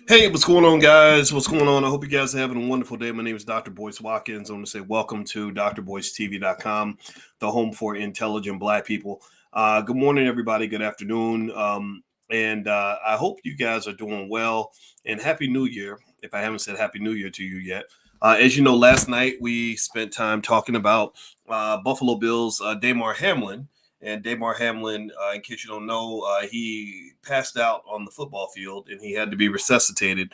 Hey, what's going on, guys? What's going on? I hope you guys are having a wonderful day. My name is Dr. Boyce Watkins. I want to say welcome to drboycetv.com, the home for intelligent Black people. Good morning, everybody. Good afternoon. And I hope you guys are doing well. And Happy New Year, if I haven't said Happy New Year to you yet. As you know, last night we spent time talking about Buffalo Bills Damar Hamlin. And Damar Hamlin, in case you don't know, he passed out on the football field and he had to be resuscitated.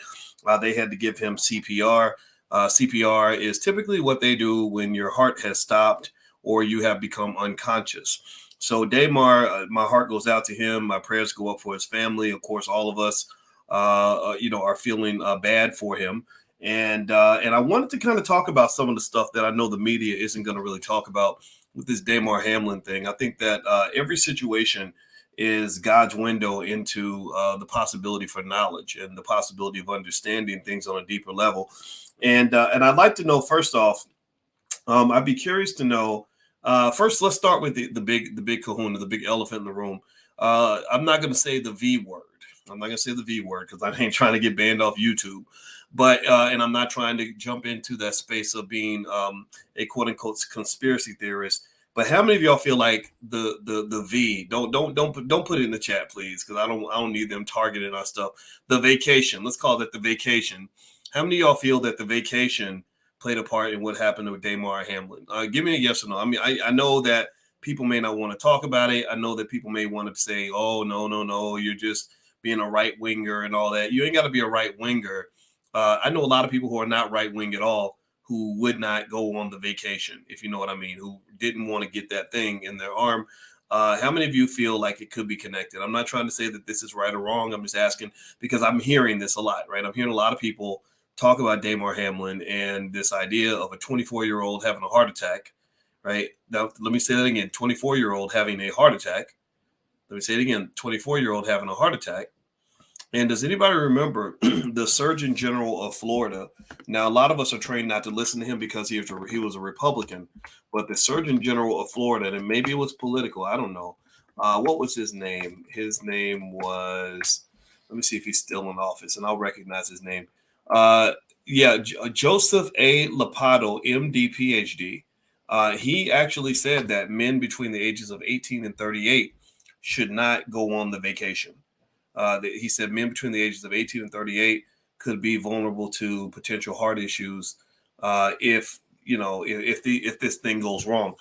They had to give him CPR. CPR is typically what they do when your heart has stopped or you have become unconscious. So Damar, my heart goes out to him. My prayers go up for his family. Of course, all of us, are feeling bad for him. And I wanted to kind of talk about some of the stuff that I know the media isn't going to really talk about with this Damar Hamlin thing. I think that every situation is God's window into the possibility for knowledge and the possibility of understanding things on a deeper level. And I'd like to know, first off, I'd be curious to know. First, let's start with the big kahuna, the big elephant in the room. I'm not going to say the V word. I'm not going to say the V word because I ain't trying to get banned off YouTube. But and I'm not trying to jump into that space of being a quote unquote conspiracy theorist. But how many of y'all feel like the V? Don't put it in the chat, please, because I don't need them targeting our stuff. The vacation. Let's call it the vacation. How many of y'all feel that the vacation played a part in what happened with Damar Hamlin? Give me a yes or no. I mean, I know that people may not want to talk about it. I know that people may want to say, "Oh, no, you're just being a right winger and all that." You ain't got to be a right winger. I know a lot of people who are not right wing at all who would not go on the vacation, if you know what I mean, who didn't want to get that thing in their arm. How many of you feel like it could be connected? I'm not trying to say that this is right or wrong. I'm just asking because I'm hearing this a lot, right? I'm hearing a lot of people talk about Damar Hamlin and this idea of a 24-year-old having a heart attack, right? Now, let me say that again, 24-year-old having a heart attack. Let me say it again, 24-year-old having a heart attack. And does anybody remember the Surgeon General of Florida? Now, a lot of us are trained not to listen to him because he was a Republican, but the Surgeon General of Florida, and maybe it was political, I don't know. What was his name? His name was, let me see if he's still in office, and I'll recognize his name. Uh, yeah, Joseph A. Lapato, MD, PhD. He actually said that men between the ages of 18 and 38 should not go on the vacation. He said men between the ages of 18 and 38 could be vulnerable to potential heart issues if if this thing goes wrong.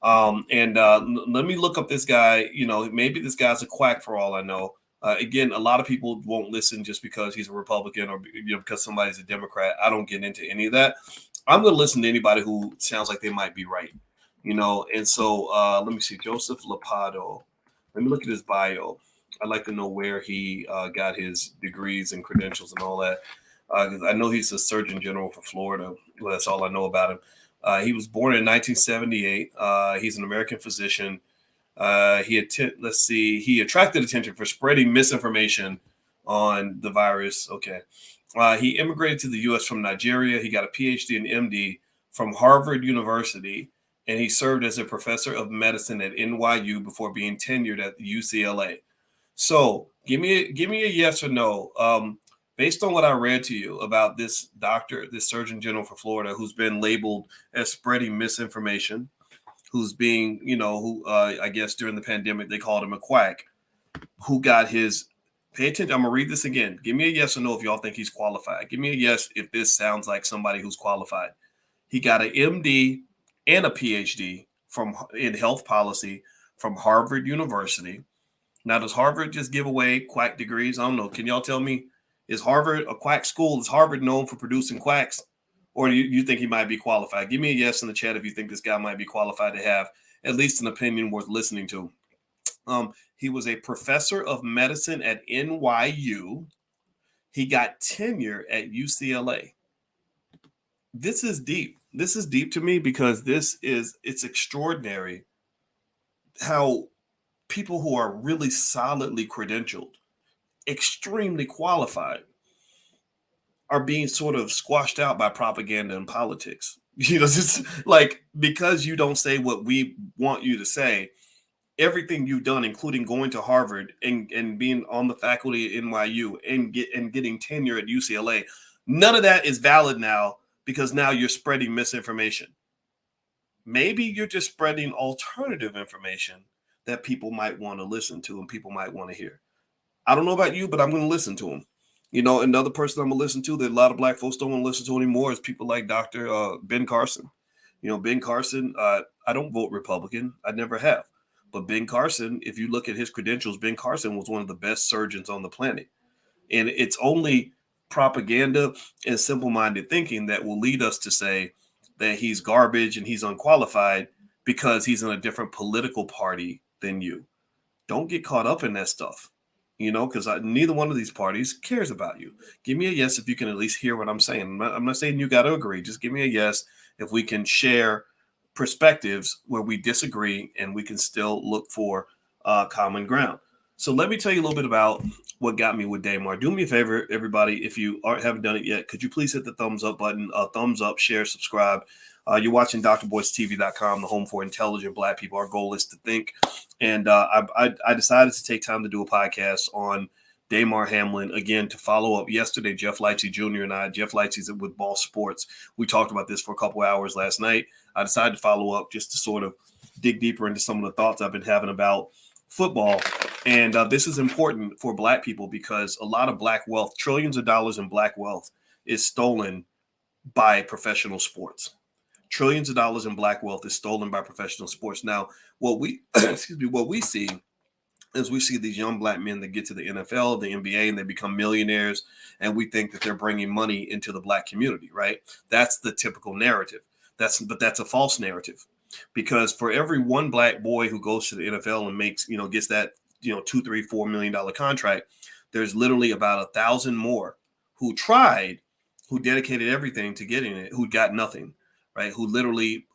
Let me look up this guy. Maybe this guy's a quack for all I know. Again, a lot of people won't listen just because he's a Republican or because somebody's a Democrat. I don't get into any of that. I'm going to listen to anybody who sounds like they might be right. And so let me see, Joseph Lapato. Let me look at his bio. I'd like to know where he got his degrees and credentials and all that. I know he's a Surgeon General for Florida. Well, that's all I know about him. He was born in 1978. He's an American physician. He attracted attention for spreading misinformation on the virus. Okay. He immigrated to the U.S. from Nigeria. He got a PhD and MD from Harvard University, and he served as a professor of medicine at NYU before being tenured at UCLA. So give me a yes or no. Based on what I read to you about this doctor, this Surgeon General for Florida, who's been labeled as spreading misinformation, who's being, who I guess during the pandemic they called him a quack, who got his. Pay attention. I'm gonna read this again. Give me a yes or no if y'all think he's qualified. Give me a yes if this sounds like somebody who's qualified. He got an MD and a PhD in health policy from Harvard University. Now, does Harvard just give away quack degrees? I don't know. Can y'all tell me, is Harvard a quack school? Is Harvard known for producing quacks? Or do you think he might be qualified? Give me a yes in the chat if you think this guy might be qualified to have at least an opinion worth listening to. He was a professor of medicine at NYU. He got tenure at UCLA. This is deep. This is deep to me because it's extraordinary how people who are really solidly credentialed, extremely qualified, are being sort of squashed out by propaganda and politics. It's like because you don't say what we want you to say, everything you've done, including going to Harvard and being on the faculty at NYU and getting tenure at UCLA, none of that is valid now because now you're spreading misinformation. Maybe you're just spreading alternative information that people might want to listen to and people might want to hear. I don't know about you, but I'm going to listen to them. Another person I'm going to listen to that a lot of black folks don't want to listen to anymore is people like Dr. Ben Carson. Ben Carson, I don't vote Republican. I never have. But Ben Carson, if you look at his credentials, Ben Carson was one of the best surgeons on the planet. And it's only propaganda and simple-minded thinking that will lead us to say that he's garbage and he's unqualified because he's in a different political party than you. Don't get caught up in that stuff, because neither one of these parties cares about you. Give me a yes if you can at least hear what I'm saying. I'm not saying you got to agree. Just give me a yes if we can share perspectives where we disagree and we can still look for common ground. So let me tell you a little bit about what got me with Damar. Do me a favor, everybody, if you haven't done it yet, could you please hit the thumbs up button, thumbs up, share, subscribe. You're watching drboystv.com, the home for intelligent black people. Our goal is to think. And I decided to take time to do a podcast on Damar Hamlin, again, to follow up. Yesterday, Jeff Lightsy Jr. and I, Jeff Lightsy's with Ball Sports, we talked about this for a couple hours last night. I decided to follow up just to sort of dig deeper into some of the thoughts I've been having about football. And this is important for black people because a lot of black wealth, trillions of dollars in black wealth, is stolen by professional sports. Trillions of dollars in black wealth is stolen by professional sports. Now, what we what we see is we see these young black men that get to the NFL, the NBA, and they become millionaires, and we think that they're bringing money into the black community, right? That's the typical narrative. But that's a false narrative, because for every one black boy who goes to the NFL and makes, gets that, $2, $3, $4 million contract, there's literally about 1,000 more who tried, who dedicated everything to getting it, who got nothing, right? Who literally,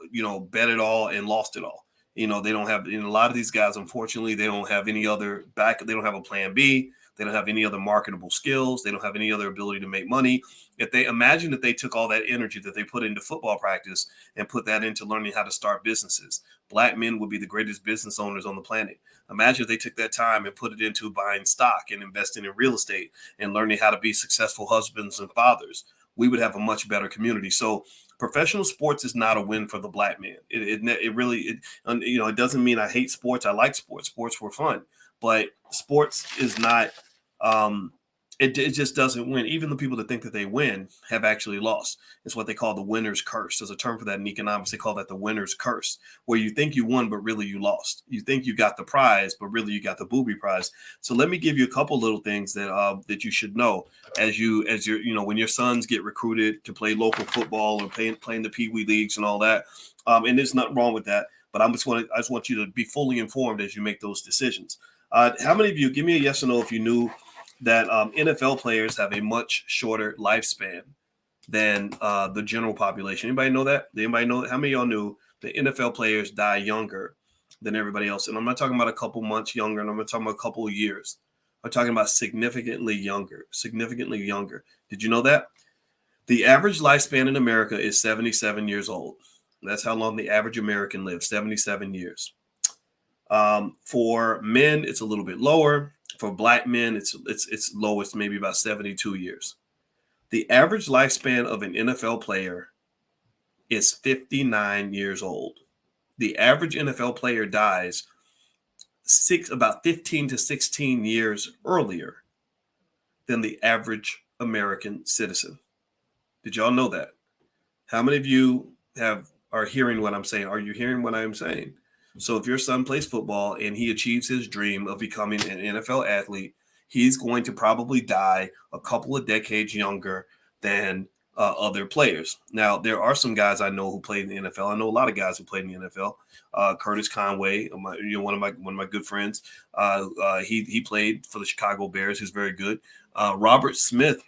bet it all and lost it all. They don't have, a lot of these guys, unfortunately, they don't have any other they don't have a plan B. They don't have any other marketable skills. They don't have any other ability to make money. If they imagine that they took all that energy that they put into football practice and put that into learning how to start businesses, black men would be the greatest business owners on the planet. Imagine if they took that time and put it into buying stock and investing in real estate and learning how to be successful husbands and fathers. We would have a much better community. So professional sports is not a win for the black man. It really, it doesn't mean I hate sports. I like sports. Sports were fun, but sports is not, it just doesn't win. Even the people that think that they win have actually lost. It's what they call the winner's curse. There's a term for that in economics. They call that the winner's curse, where you think you won, but really you lost. You think you got the prize, but really you got the booby prize. So let me give you a couple little things that you should know as you're, when your sons get recruited to play local football or playing the Pee Wee leagues and all that. And there's nothing wrong with that, but I just want you to be fully informed as you make those decisions. How many of you, give me a yes or no if you knew that NFL players have a much shorter lifespan than the general population? Anybody know that? Anybody know? How many of y'all knew the NFL players die younger than everybody else? And I'm not talking about a couple months younger, and I'm not talking about a couple of years. I'm talking about significantly younger. Did you know that? The average lifespan in America is 77 years old. That's how long the average American lives, 77 years. For men, it's a little bit lower. For black men, it's lowest, maybe about 72 years. The average lifespan of an NFL player is 59 years old. The average NFL player dies about 15 to 16 years earlier than the average American citizen. Did y'all know that? How many of you are hearing what I'm saying? Are you hearing what I'm saying? So if your son plays football and he achieves his dream of becoming an NFL athlete, he's going to probably die a couple of decades younger than other players. Now, there are some guys I know who played in the NFL. I know a lot of guys who played in the NFL. Curtis Conway, one of my good friends. He played for the Chicago Bears. He's very good. Robert Smith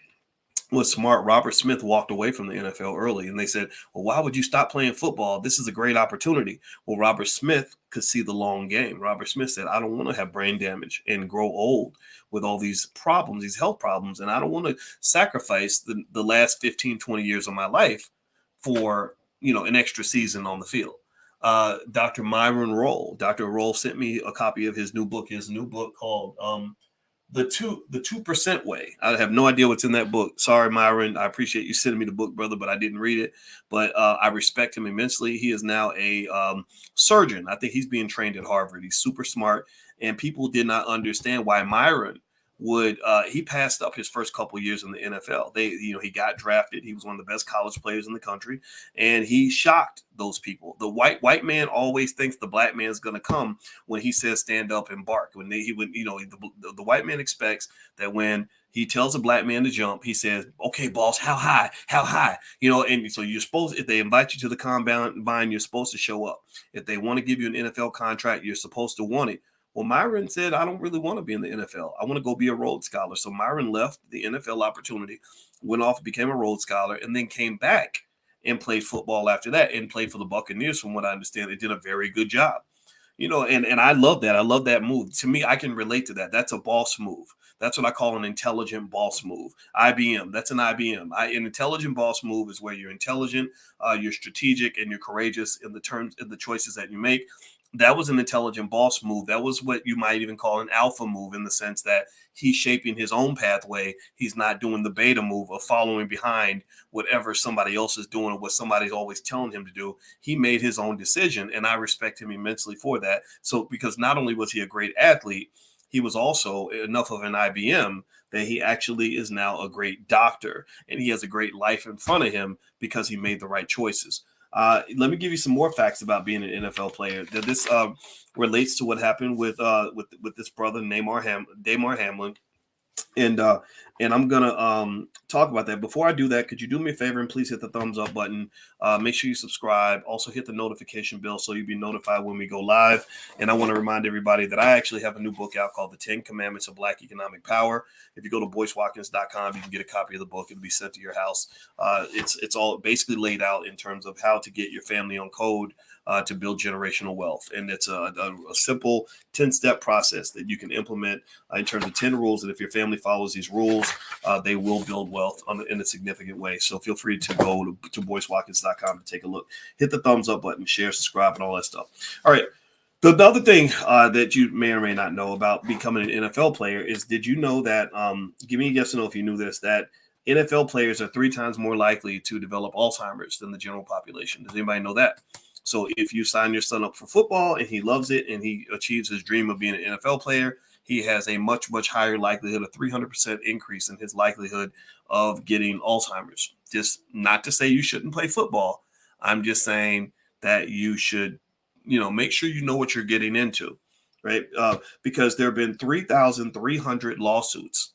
was smart. Robert Smith walked away from the NFL early, and they said, well, why would you stop playing football? This is a great opportunity. Well, Robert Smith could see the long game. Robert Smith said, I don't want to have brain damage and grow old with all these problems, these health problems, and I don't want to sacrifice the last 15, 20 years of my life for, an extra season on the field. Dr. Myron Roll. Dr. Roll sent me a copy of his new book called the 2% way. I have no idea what's in that book. Sorry, Myron. I appreciate you sending me the book, brother, but I didn't read it. But I respect him immensely. He is now a surgeon. I think he's being trained at Harvard. He's super smart, and people did not understand why Myron would he passed up his first couple years in the NFL. He got drafted. He was one of the best college players in the country, and he shocked those people. The white man always thinks the black man's going to come when he says stand up and bark. When the white man expects that when he tells a black man to jump, he says, "Okay, boss, how high? How high?" And so you're supposed, if they invite you to the combine, you're supposed to show up. If they want to give you an NFL contract, you're supposed to want it. Well, Myron said, I don't really want to be in the NFL. I want to go be a Rhodes Scholar. So Myron left the NFL opportunity, went off, became a Rhodes Scholar, and then came back and played football after that and played for the Buccaneers. From what I understand, they did a very good job. And I love that. I love that move. To me, I can relate to that. That's a boss move. That's what I call an intelligent boss move. IBM, that's an IBM. An intelligent boss move is where you're intelligent, you're strategic, and you're courageous in the choices that you make. That was an intelligent boss move. That was what you might even call an alpha move, in the sense that he's shaping his own pathway. He's not doing the beta move of following behind whatever somebody else is doing or what somebody's always telling him to do. He made his own decision, and I respect him immensely for that. So, because not only was he a great athlete, he was also enough of an IBM that he actually is now a great doctor, and he has a great life in front of him because he made the right choices. Let me give you some more facts about being an NFL player. That this relates to what happened with this brother Damar Hamlin, and I'm gonna talk about that. Before I do that, could you do me a favor and please hit the thumbs up button? Make sure you subscribe. Also hit the notification bell so you'll be notified when we go live. And I want to remind everybody that I actually have a new book out called The 10 Commandments of Black Economic Power. If you go to boycewatkins.com, you can get a copy of the book. It'll be sent to your house. It's all basically laid out in terms of how to get your family on code to build generational wealth. And it's a simple 10-step process that you can implement in terms of 10 rules. And if your family follows these rules, they will build wealth in a significant way. So feel free to go to boycewatkins.com to take a look. Hit the thumbs up button, share, subscribe, and all that stuff. All right. The other thing that you may or may not know about becoming an NFL player is, did you know that, give me a yes or no if you knew this, that NFL players are 3 times more likely to develop Alzheimer's than the general population? Does anybody know that? So if you sign your son up for football and he loves it and he achieves his dream of being an NFL player, he has a much, much higher likelihood, a 300% increase in his likelihood of getting Alzheimer's. Just not to say you shouldn't play football. I'm just saying that you should, make sure you know what you're getting into, right? Because there have been 3,300 lawsuits,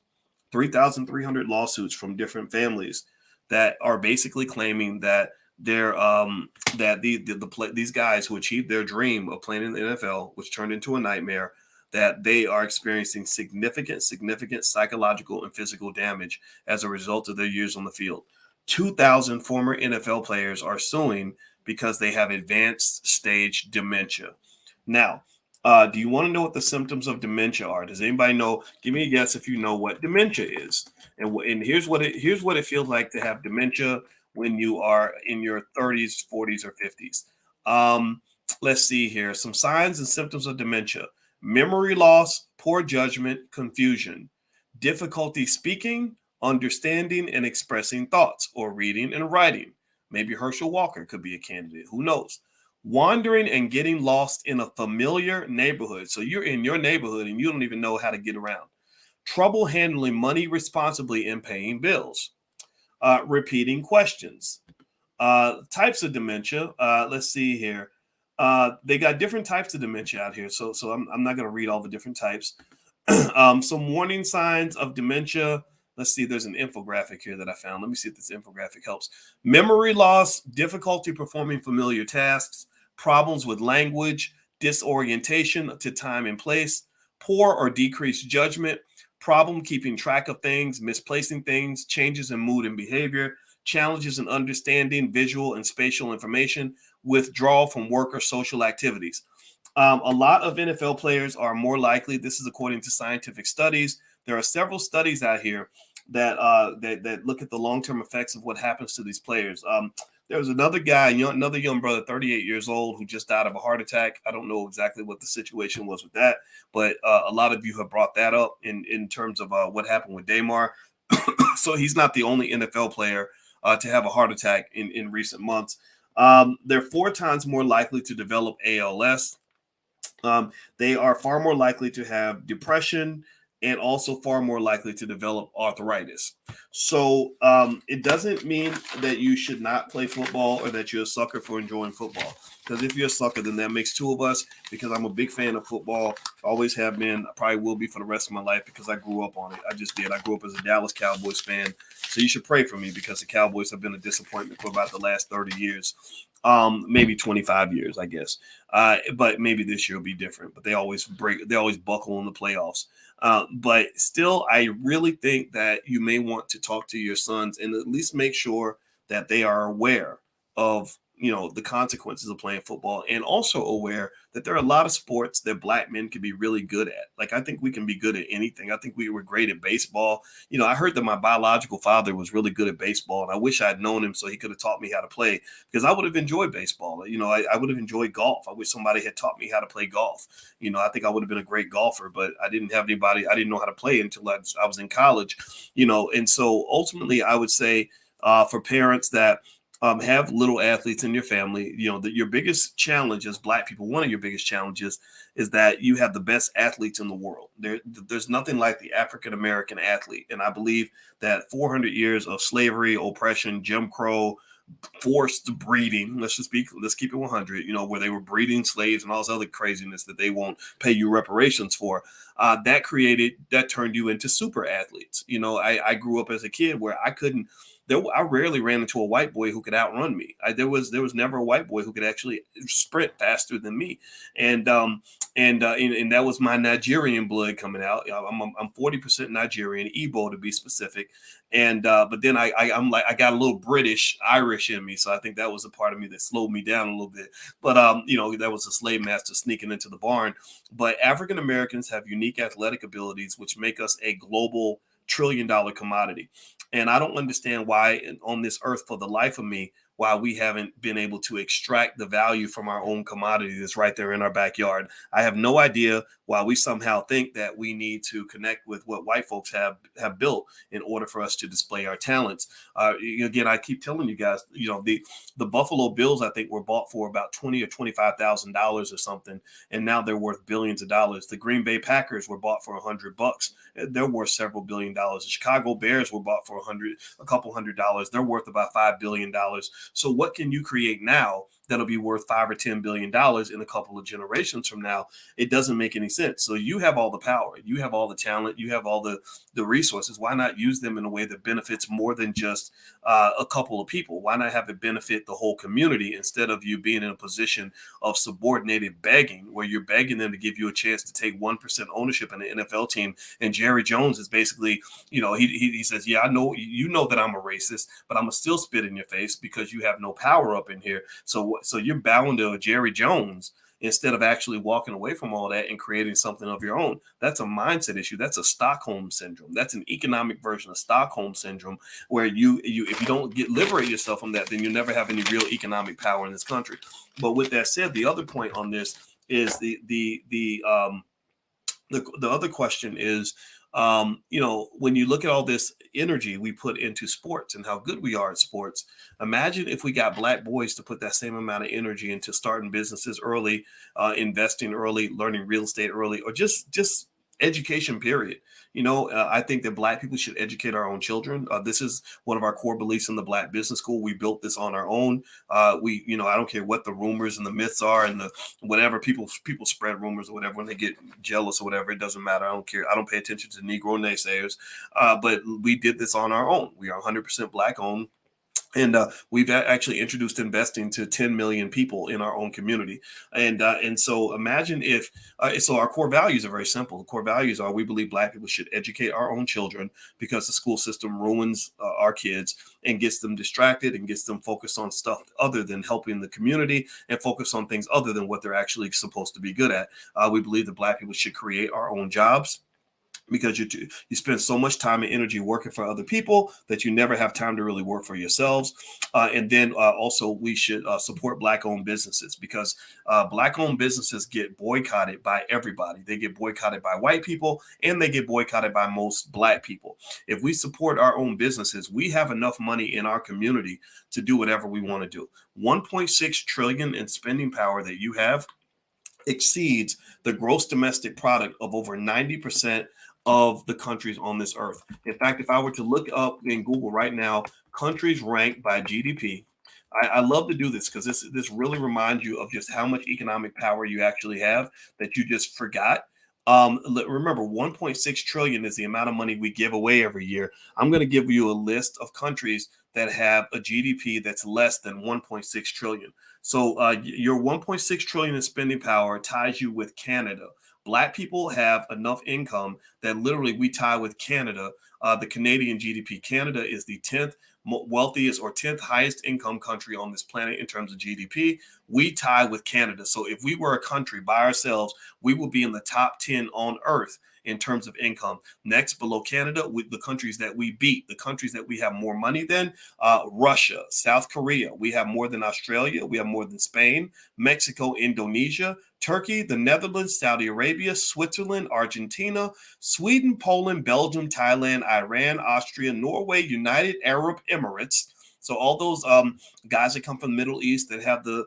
3,300 lawsuits from different families that are basically claiming that they're these guys who achieved their dream of playing in the NFL, which turned into a nightmare, that they are experiencing significant psychological and physical damage as a result of their years on the field. 2,000 former NFL players are suing because they have advanced stage dementia. Now, do you want to know what the symptoms of dementia are? Does anybody know? Give me a guess if you know what dementia is. And here's what it feels like to have dementia when you are in your 30s, 40s, or 50s. Let's see here. Some signs and symptoms of dementia: memory loss, poor judgment, confusion, difficulty speaking, understanding, and expressing thoughts, or reading and writing. Maybe Herschel Walker could be a candidate. Who knows? Wandering and getting lost in a familiar neighborhood. So you're in your neighborhood and you don't even know how to get around. Trouble handling money responsibly and paying bills. Repeating questions. Types of dementia. Let's see here. They got different types of dementia out here. So I'm not going to read all the different types. Some warning signs of dementia. Let's see. There's an infographic here that I found. Let me see if this infographic helps. Memory loss, difficulty performing familiar tasks, problems with language, disorientation to time and place, poor or decreased judgment, problem keeping track of things, misplacing things, changes in mood and behavior, challenges in understanding visual and spatial information, withdrawal from work or social activities. A lot of NFL players are more likely. This is according to scientific studies. There are several studies out here that look at the long-term effects of what happens to these players. There was another guy, another young brother, 38 years old, who just died of a heart attack. I don't know exactly what the situation was with that, but a lot of you have brought that up in terms of what happened with Damar. So he's not the only NFL player to have a heart attack in recent months. They're 4 times more likely to develop ALS. They are far more likely to have depression and also far more likely to develop arthritis. So it doesn't mean that you should not play football or that you're a sucker for enjoying football. Because if you're a sucker, then that makes two of us. Because I'm a big fan of football, always have been. I probably will be for the rest of my life because I grew up on it. I just did. I grew up as a Dallas Cowboys fan. So you should pray for me because the Cowboys have been a disappointment for about the last 30 years. Maybe 25 years, I guess. But maybe this year will be different. But they always buckle in the playoffs. But still, I really think that you may want to talk to your sons and at least make sure that they are aware of the consequences of playing football, and also aware that there are a lot of sports that black men can be really good at. Like, I think we can be good at anything. I think we were great at baseball. I heard that my biological father was really good at baseball, and I wish I had known him so he could have taught me how to play, because I would have enjoyed baseball. I would have enjoyed golf. I wish somebody had taught me how to play golf. I think I would have been a great golfer, but I didn't have anybody. I didn't know how to play until I was in college, and so ultimately I would say for parents that have little athletes in your family, that your biggest challenge as black people, one of your biggest challenges is that you have the best athletes in the world. There's nothing like the African-American athlete. And I believe that 400 years of slavery, oppression, Jim Crow, forced breeding, let's keep it 100, where they were breeding slaves and all this other craziness that they won't pay you reparations for, that turned you into super athletes. I grew up as a kid where I rarely ran into a white boy who could outrun me. There was never a white boy who could actually sprint faster than me, and that was my Nigerian blood coming out. I'm 40% Nigerian, Igbo to be specific, and but then I'm like, I got a little British Irish in me, so I think that was a part of me that slowed me down a little bit. But that was a slave master sneaking into the barn. But African Americans have unique athletic abilities, which make us a global trillion-dollar commodity. And I don't understand why on this earth, for the life of me, why we haven't been able to extract the value from our own commodity that's right there in our backyard. I have no idea why we somehow think that we need to connect with what white folks have built in order for us to display our talents. Again, I keep telling you guys, the Buffalo Bills, I think, were bought for about $20,000 or $25,000 or something, and now they're worth billions of dollars. The Green Bay Packers were bought for $100. They're worth several $billion. The Chicago Bears were bought for a couple $100. They're worth about $5 billion. So what can you create now that'll be worth $5 or $10 billion in a couple of generations from now? It doesn't make any sense. So you have all the power, you have all the talent, you have all the resources. Why not use them in a way that benefits more than just a couple of people? Why not have it benefit the whole community instead of you being in a position of subordinated begging, where you're begging them to give you a chance to take 1% ownership in the NFL team? And Jerry Jones is basically, he says, yeah, I know, that I'm a racist, but I'm gonna still spit in your face because you have no power up in here. So you're bowing to Jerry Jones instead of actually walking away from all that and creating something of your own. That's a mindset issue. That's a Stockholm syndrome. That's an economic version of Stockholm syndrome, where if you don't liberate yourself from that, then you'll never have any real economic power in this country. But with that said, the other point on this is the other question is, when you look at all this energy we put into sports and how good we are at sports, imagine if we got black boys to put that same amount of energy into starting businesses early, investing early, learning real estate early, or just education, period. I think that black people should educate our own children. This is one of our core beliefs in the Black Business School. We built this on our own. I don't care what the rumors and the myths are and the whatever people spread rumors or whatever when they get jealous or whatever. It doesn't matter. I don't care. I don't pay attention to Negro naysayers. But we did this on our own. We are 100% black owned. And we've actually introduced investing to 10 million people in our own community. And so imagine if, so our core values are very simple. The core values are, we believe black people should educate our own children because the school system ruins our kids and gets them distracted and gets them focused on stuff other than helping the community and focus on things other than what they're actually supposed to be good at. We believe that black people should create our own jobs. because you spend so much time and energy working for other people that you never have time to really work for yourselves. And then also we should support Black-owned businesses, because Black-owned businesses get boycotted by everybody. They get boycotted by white people, and they get boycotted by most Black people. If we support our own businesses, we have enough money in our community to do whatever we want to do. 1.6 trillion in spending power that you have exceeds the gross domestic product of over 90% of the countries on this earth. In fact, if I were to look up in Google right now, countries ranked by GDP, I love to do this because this really reminds you of just how much economic power you actually have that you just forgot. Remember, 1.6 trillion is the amount of money we give away every year. I'm going to give you a list of countries that have a GDP that's less than 1.6 trillion. So your 1.6 trillion in spending power ties you with Canada. Black people have enough income that literally we tie with Canada, the Canadian GDP. Canada is the 10th wealthiest or 10th highest income country on this planet in terms of GDP. We tie with Canada. So if we were a country by ourselves, we would be in the top 10 on earth in terms of income. Next, below Canada, with the countries that we beat, the countries that we have more money than, Russia, South Korea. We have more than Australia. We have more than Spain, Mexico, Indonesia, Turkey, the Netherlands, Saudi Arabia, Switzerland, Argentina, Sweden, Poland, Belgium, Thailand, Iran, Austria, Norway, United Arab Emirates. So all those guys that come from the Middle East that have the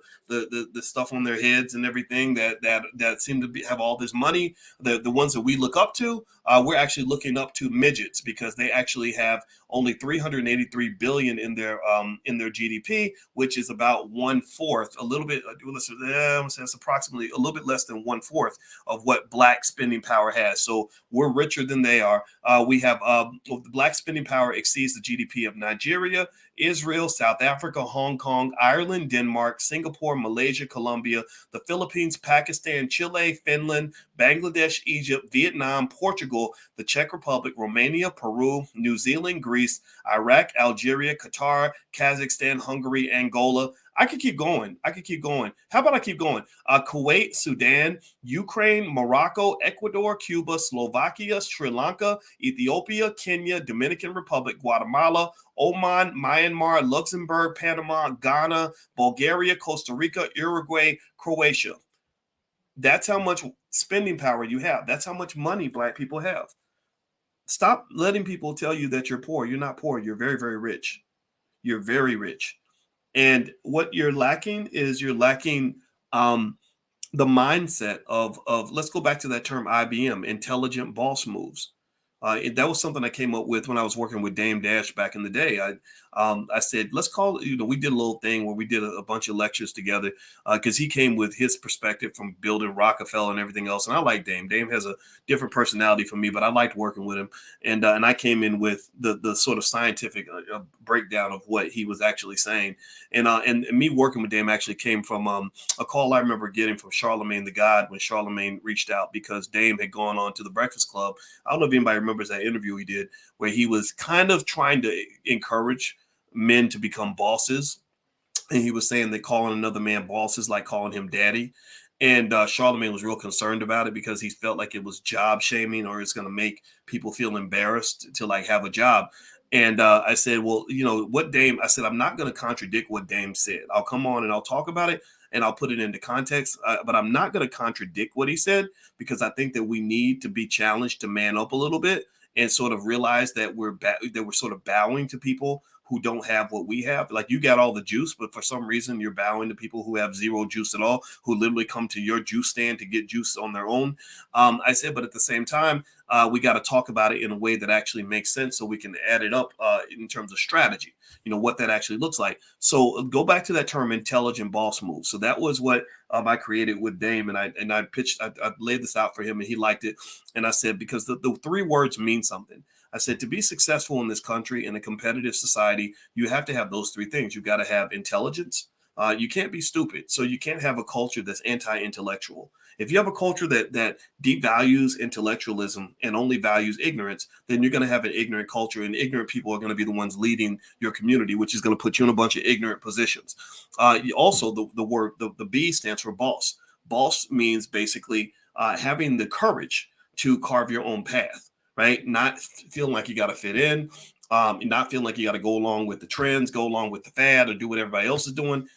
stuff on their heads and everything that seem to have all this money, the ones that we look up to, we're actually looking up to midgets, because they actually have only 383 billion in their GDP, which is about 1/4, a little bit. That's approximately a little bit less than 1/4 of what Black spending power has. So we're richer than they are. We have the Black spending power exceeds the GDP of Nigeria, Israel, South Africa, Hong Kong, Ireland, Denmark, Singapore, Malaysia, Colombia, the Philippines, Pakistan, Chile, Finland, Bangladesh, Egypt, Vietnam, Portugal, the Czech Republic, Romania, Peru, New Zealand, Greece, Iraq, Algeria, Qatar, Kazakhstan, Hungary, Angola. I could keep going. How about I keep going? Kuwait, Sudan, Ukraine, Morocco, Ecuador, Cuba, Slovakia, Sri Lanka, Ethiopia, Kenya, Dominican Republic, Guatemala, Oman, Myanmar, Luxembourg, Panama, Ghana, Bulgaria, Costa Rica, Uruguay, Croatia. That's how much spending power you have. That's how much money Black people have. Stop letting people tell you that you're poor. You're not poor. You're very, very rich. You're very rich. And what you're lacking is um, the mindset of let's go back to that term IBM, intelligent boss moves. That was something I came up with when I was working with Dame Dash back in the day. I said, let's call it, we did a little thing where we did a bunch of lectures together, because he came with his perspective from building Rockefeller and everything else. And I like Dame. Dame has a different personality from me, but I liked working with him. And I came in with the sort of scientific breakdown of what he was actually saying. And me working with Dame actually came from a call I remember getting from Charlemagne the God, when Charlemagne reached out because Dame had gone on to the Breakfast Club. I don't know if anybody remembers that interview he did where he was kind of trying to encourage men to become bosses. And he was saying that calling another man boss is like calling him daddy. And Charlemagne was real concerned about it because he felt like it was job shaming, or it's going to make people feel embarrassed to like have a job. And I said, well, what Dame, I said, I'm not going to contradict what Dame said. I'll come on and I'll talk about it and I'll put it into context, but I'm not going to contradict what he said, because I think that we need to be challenged to man up a little bit and sort of realize that we're sort of bowing to people who don't have what we have. Like, you got all the juice, but for some reason you're bowing to people who have zero juice at all, who literally come to your juice stand to get juice on their own. I said, but at the same time, we got to talk about it in a way that actually makes sense, so we can add it up in terms of strategy, what that actually looks like. So go back to that term, intelligent boss move. So that was what I created with Dame, and I pitched, I laid this out for him, and he liked it. And I said, because the three words mean something. I said, to be successful in this country, in a competitive society, you have to have those three things. You've got to have intelligence. You can't be stupid. So you can't have a culture that's anti-intellectual. If you have a culture that devalues intellectualism and only values ignorance, then you're going to have an ignorant culture, and ignorant people are going to be the ones leading your community, which is going to put you in a bunch of ignorant positions. Also, the B stands for boss. Boss means basically having the courage to carve your own path. right? Not feeling like you got to fit in, not feeling like you got to go along with the trends, go along with the fad, or do what everybody else is doing.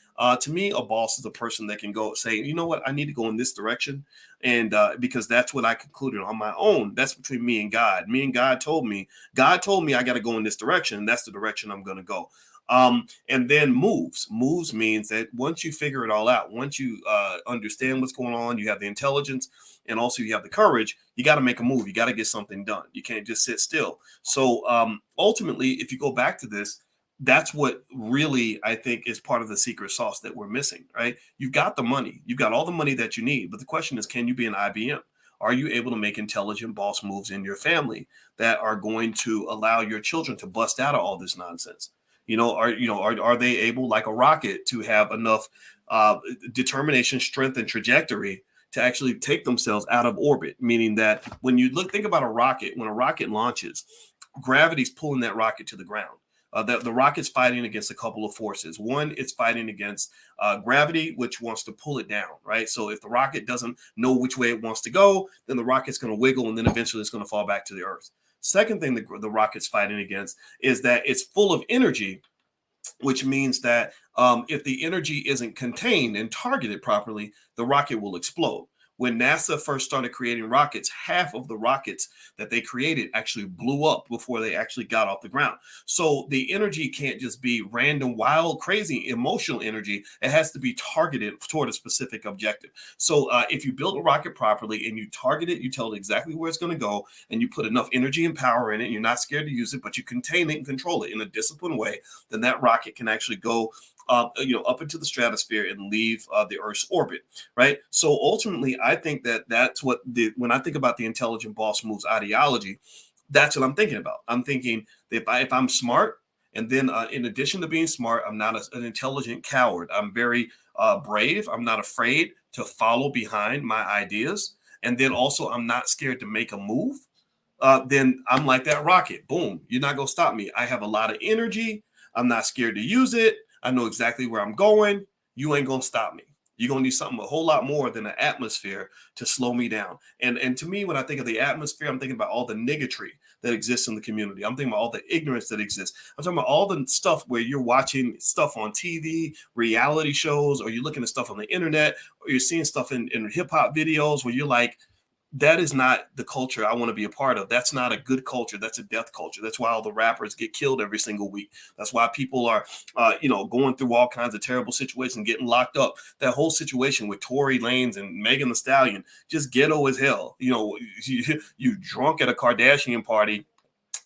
To me, a boss is a person that can go say, you know what, I need to go in this direction. And because that's what I concluded on my own. That's between me and God. Me and God told me I got to go in this direction. And that's the direction I'm going to go. And then moves means that once you figure it all out, once you understand what's going on, you have the intelligence, and also you have the courage, you got to make a move. You got to get something done. You can't just sit still. So ultimately, if you go back to this, that's what really I think is part of the secret sauce that we're missing, right? You've got the money, you've got all the money that you need, but the question is, can you be an IBM? Are you able to make intelligent boss moves in your family that are going to allow your children to bust out of all this nonsense? Are they able, like a rocket, to have enough determination, strength, and trajectory to actually take themselves out of orbit? Meaning that when you think about a rocket, when a rocket launches, gravity's pulling that rocket to the ground. The rocket's fighting against a couple of forces. One, it's fighting against gravity, which wants to pull it down, right? So if the rocket doesn't know which way it wants to go, then the rocket's going to wiggle, and then eventually it's going to fall back to the earth. Second thing the rocket's fighting against is that it's full of energy, which means that if the energy isn't contained and targeted properly, the rocket will explode. When NASA first started creating rockets, half of the rockets that they created actually blew up before they actually got off the ground. So the energy can't just be random, wild, crazy, emotional energy. It has to be targeted toward a specific objective. So if you build a rocket properly and you target it, you tell it exactly where it's going to go, and you put enough energy and power in it, and you're not scared to use it, but you contain it and control it in a disciplined way, then that rocket can actually go up into the stratosphere and leave the Earth's orbit, right? So ultimately, I think that's what when I think about the intelligent boss moves ideology, that's what I'm thinking about. I'm thinking that if I'm smart, and then in addition to being smart, I'm not an intelligent coward. I'm very brave. I'm not afraid to follow behind my ideas, and then also I'm not scared to make a move. Then I'm like that rocket. Boom, you're not gonna stop me. I have a lot of energy. I'm not scared to use it. I know exactly where I'm going. You ain't gonna stop me. You're gonna need something a whole lot more than an atmosphere to slow me down. And to me, when I think of the atmosphere, I'm thinking about all the negatory that exists in the community. I'm thinking about all the ignorance that exists. I'm talking about all the stuff where you're watching stuff on TV, reality shows, or you're looking at stuff on the internet, or you're seeing stuff in hip hop videos where you're like, that is not the culture I want to be a part of. That's not a good culture. That's a death culture. That's why all the rappers get killed every single week. That's why people are, going through all kinds of terrible situations, getting locked up. That whole situation with Tory Lanez and Megan Thee Stallion, just ghetto as hell. You drunk at a Kardashian party,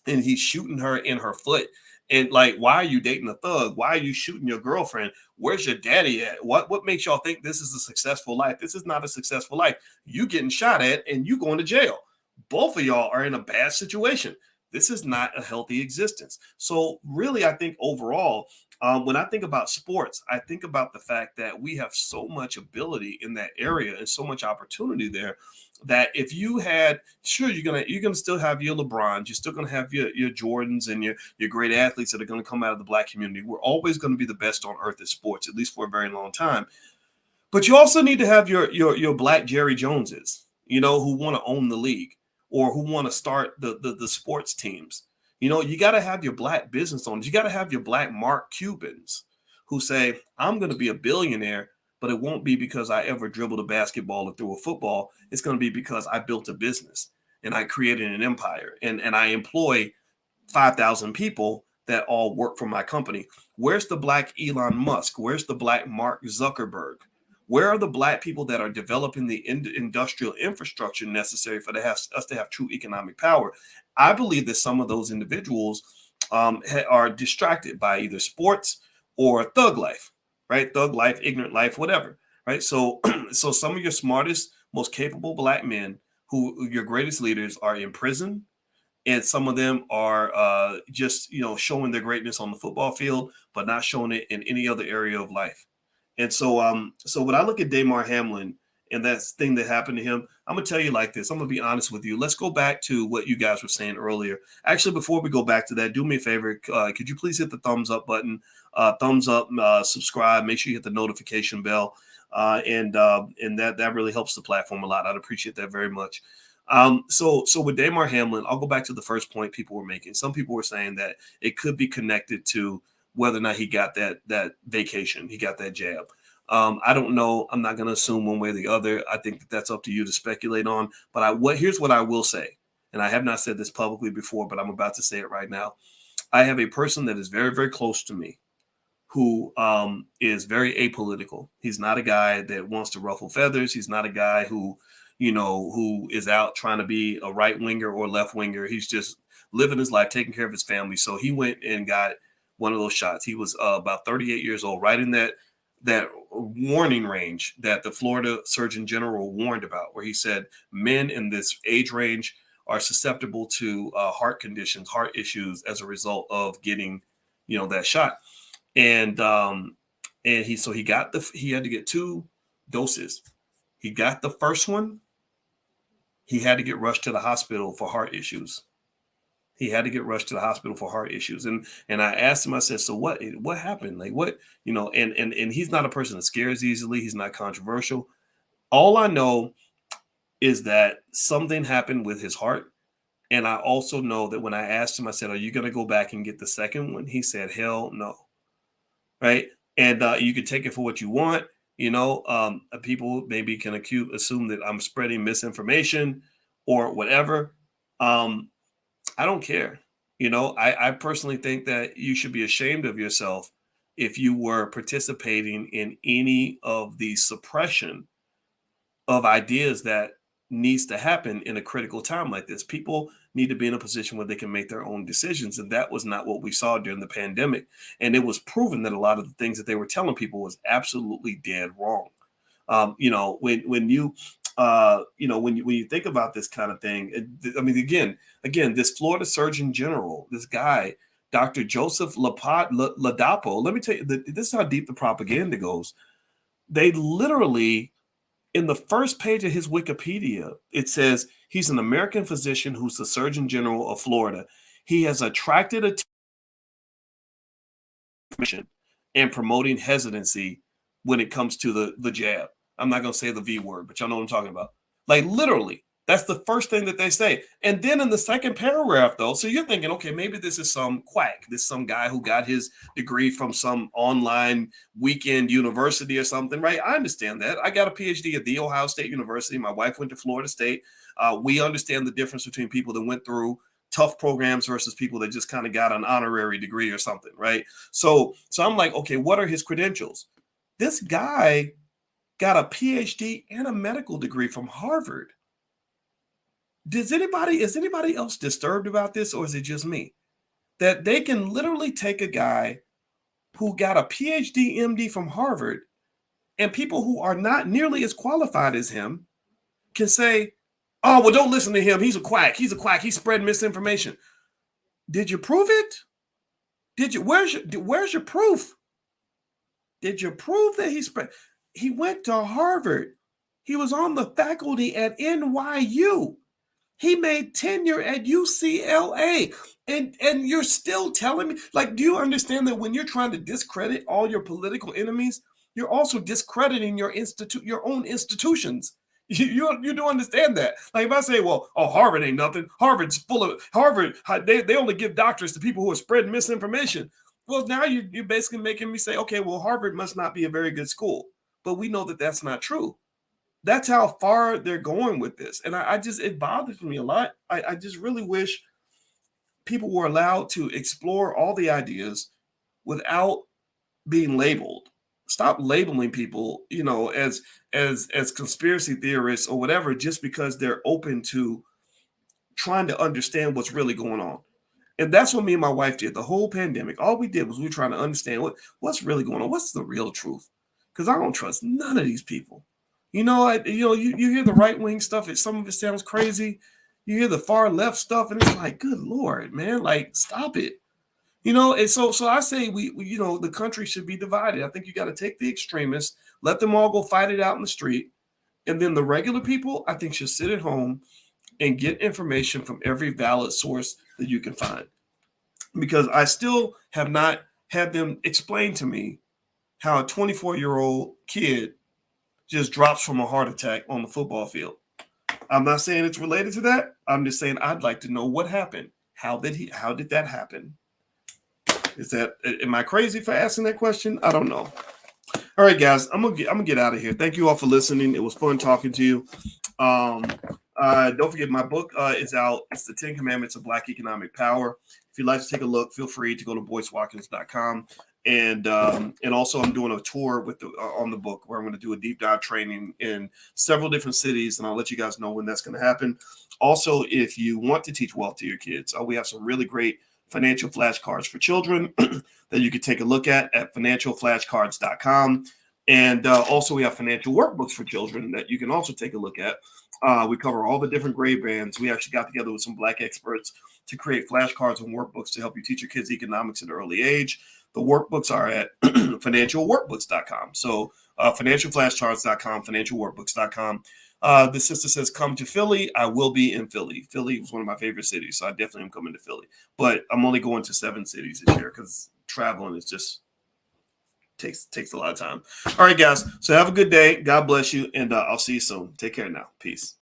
and he's shooting her in her foot. And like, why are you dating a thug? Why are you shooting your girlfriend? Where's your daddy at? What makes y'all think this is a successful life? This is not a successful life. You getting shot at and you going to jail. Both of y'all are in a bad situation. This is not a healthy existence. So really, I think overall, when I think about sports, I think about the fact that we have so much ability in that area and so much opportunity there, that if you had, sure, you're gonna still have your LeBrons, you're still gonna have your Jordans and your great athletes that are gonna come out of the Black community. We're always gonna be the best on earth at sports, at least for a very long time. But you also need to have your Black Jerry Joneses, who want to own the league, or who want to start the sports teams. You got to have your Black business owners. You got to have your Black Mark Cubans who say, I'm going to be a billionaire, but it won't be because I ever dribbled a basketball or threw a football. It's going to be because I built a business and I created an empire, and I employ 5,000 people that all work for my company. Where's the Black Elon Musk? Where's the Black Mark Zuckerberg? Where are the Black people that are developing the industrial infrastructure necessary for us to have true economic power? I believe that some of those individuals are distracted by either sports or thug life, right? Thug life, ignorant life, whatever, right? So, so some of your smartest, most capable Black men, who your greatest leaders, are in prison, and some of them are just showing their greatness on the football field, but not showing it in any other area of life. And so when I look at Damar Hamlin and that thing that happened to him, I'm gonna tell you like this. I'm gonna be honest with you. Let's go back to what you guys were saying earlier. Actually, before we go back to that, do me a favor. Could you please hit the thumbs up button? Thumbs up, subscribe. Make sure you hit the notification bell, and that really helps the platform a lot. I'd appreciate that very much. So with Damar Hamlin, I'll go back to the first point people were making. Some people were saying that it could be connected to whether or not he got that vacation, he got that jab. I don't know. I'm not going to assume one way or the other. I think that's up to you to speculate on. But here's what I will say, and I have not said this publicly before, but I'm about to say it right now. I have a person that is very, very close to me who is very apolitical. He's not a guy that wants to ruffle feathers. He's not a guy who is out trying to be a right winger or left winger. He's just living his life, taking care of his family. So he went and got one of those shots. He was about 38 years old, right in that warning range that the Florida Surgeon General warned about, where he said men in this age range are susceptible to heart conditions, heart issues as a result of getting, that shot. And he had to get 2 doses. He got the first one. He had to get rushed to the hospital for heart issues. And I asked him, I said, so what happened? Like what, and he's not a person that scares easily. He's not controversial. All I know is that something happened with his heart. And I also know that when I asked him, I said, are you going to go back and get the second one? He said, hell no. Right. And you can take it for what you want. People maybe can assume that I'm spreading misinformation or whatever. I don't care. I personally think that you should be ashamed of yourself if you were participating in any of the suppression of ideas that needs to happen in a critical time like this. People need to be in a position where they can make their own decisions. And that was not what we saw during the pandemic. And it was proven that a lot of the things that they were telling people was absolutely dead wrong. When you think about this kind of thing, I mean, again, this Florida Surgeon General, this guy, Dr. Joseph Ladapo, let me tell you, this is how deep the propaganda goes. They literally, in the first page of his Wikipedia, it says he's an American physician who's the Surgeon General of Florida. He has attracted attention and promoting hesitancy when it comes to the jab. I'm not going to say the V word, but y'all know what I'm talking about. Like literally, that's the first thing that they say. And then in the second paragraph, though, so you're thinking, okay, maybe this is some quack. This is some guy who got his degree from some online weekend university or something, right? I understand that. I got a PhD at The Ohio State University. My wife went to Florida State. We understand the difference between people that went through tough programs versus people that just kind of got an honorary degree or something, right? So I'm like, okay, what are his credentials? This guy got a PhD and a medical degree from Harvard. Is anybody else disturbed about this, or is it just me? That they can literally take a guy who got a PhD, MD from Harvard, and people who are not nearly as qualified as him can say, oh, well, don't listen to him. He's a quack. He's spreading misinformation. Did you prove it? Where's your proof? Did you prove that he went to Harvard? He was on the faculty at NYU. He made tenure at UCLA. And you're still telling me, like, do you understand that when you're trying to discredit all your political enemies, you're also discrediting your own institutions? You do understand that. Like if I say, well, Harvard ain't nothing. Harvard's full of Harvard. They only give doctorates to people who are spreading misinformation. Well, now you're basically making me say, okay, well, Harvard must not be a very good school. But we know that that's not true. That's how far they're going with this. And it bothers me a lot. I just really wish people were allowed to explore all the ideas without being labeled. Stop labeling people, as conspiracy theorists or whatever, just because they're open to trying to understand what's really going on. And that's what me and my wife did the whole pandemic. All we did was we were trying to understand what's really going on. What's the real truth? Because I don't trust none of these people. You hear the right wing stuff. Some of it sounds crazy. You hear the far left stuff, and it's like, good Lord, man, like stop it. And so I say we the country should be divided. I think you got to take the extremists, let them all go fight it out in the street, and then the regular people, I think, should sit at home and get information from every valid source that you can find. Because I still have not had them explain to me how a 24-year-old kid just drops from a heart attack on the football field. I'm not saying it's related to that. I'm just saying I'd like to know what happened. How did that happen? Am I crazy for asking that question? I don't know. All right, guys, I'm gonna get out of here. Thank you all for listening. It was fun talking to you. Don't forget my book is out. It's the 10 Commandments of Black Economic Power. If you'd like to take a look, feel free to go to boycewatkins.com. And also I'm doing a tour with on the book where I'm going to do a deep dive training in several different cities, and I'll let you guys know when that's going to happen. Also, if you want to teach wealth to your kids, we have some really great financial flashcards for children that you can take a look at financialflashcards.com. And also we have financial workbooks for children that you can also take a look at. We cover all the different grade bands. We actually got together with some Black experts to create flashcards and workbooks to help you teach your kids economics at an early age. The workbooks are at financialworkbooks.com. So financialflashcards.com, financialworkbooks.com. The sister says, come to Philly. I will be in Philly. Philly was one of my favorite cities, so I definitely am coming to Philly. But I'm only going to 7 cities this year because traveling is just takes a lot of time. All right, guys. So have a good day. God bless you, and I'll see you soon. Take care now. Peace.